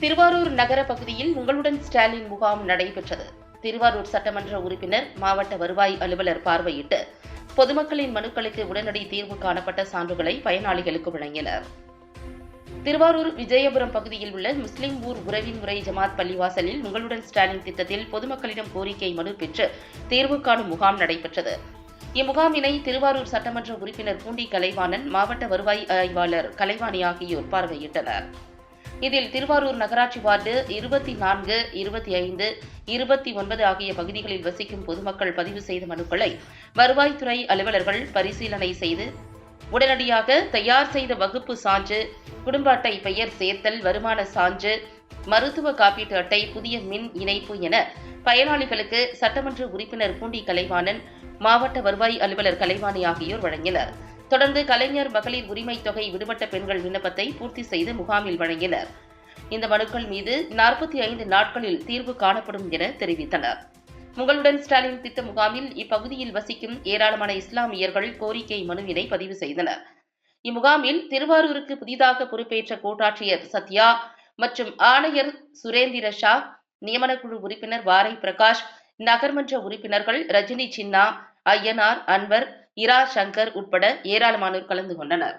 திருவாரூர் நகர பகுதியில் உங்களுடன் ஸ்டாலின் முகாம் நடைபெற்றது. திருவாரூர் சட்டமன்ற உறுப்பினர், மாவட்ட வருவாய் அலுவலர் பார்வையிட்டு பொதுமக்களின் மனுக்களுக்கு உடனடி தீர்வு காணப்பட்ட சான்றுகளை பயனாளிகளுக்கு வழங்கினர். திருவாரூர் விஜயபுரம் பகுதியில் உள்ள முஸ்லிம் ஊர் உறவின் முறை ஜமாத் பள்ளிவாசலில் உங்களுடன் ஸ்டாலின் திட்டத்தில் பொதுமக்களிடம் கோரிக்கை மனு பெற்று தீர்வு காணும் முகாம் நடைபெற்றது. இம்முகாமினை திருவாரூர் சட்டமன்ற உறுப்பினர் பூண்டி கலைவாணன், மாவட்ட வருவாய் ஆய்வாளர் கலைவாணி ஆகியோர் பார்வையிட்டனர். இதில் திருவாரூர் நகராட்சி வார்டு 24, 25, 29 ஆகிய பகுதிகளில் வசிக்கும் பொதுமக்கள் பதிவு செய்த மனுக்களை வருவாய்த்துறை அலுவலர்கள் பரிசீலனை செய்து உடனடியாக தயார் செய்த வகுப்பு சான்று, குடும்ப அட்டை பெயர் சேர்த்தல், வருமான சான்று, மருத்துவ காப்பீட்டு அட்டை, புதிய மின் இணைப்பு என பயனாளிகளுக்கு சட்டமன்ற உறுப்பினர் பூண்டி கலைவாணன், மாவட்ட வருவாய் அலுவலர் கலைவாணி ஆகியோர் வழங்கினர். தொடர்ந்து கலைஞர் மகளிர் உரிமை தொகை விடுபட்ட பெண்கள் விண்ணப்பத்தை பூர்த்தி செய்து முகாமில் வழங்கினர். இந்த மனுக்கள் மீது 45 நாட்களில் தீர்வு காணப்படும் என தெரிவித்தனர். உங்களுடன் ஸ்டாலின் திட்ட முகாமில் இப்பகுதியில் வசிக்கும் ஏராளமான இஸ்லாமியர்கள் கோரிக்கை மனுவினை பதிவு செய்தனர். இம்முகாமில் திருவாரூருக்கு புதிதாக பொறுப்பேற்ற கோட்டாட்சியர் சத்யா மற்றும் ஆணையர் சுரேந்திர ஷா, நியமனக்குழு உறுப்பினர் வாரை பிரகாஷ், நகர்மன்ற உறுப்பினர்கள் ரஜினி சின்னா, ஐயனார், அன்வர், இரா சங்கர் உட்பட ஏராளமானோர் கலந்து கொண்டனர்.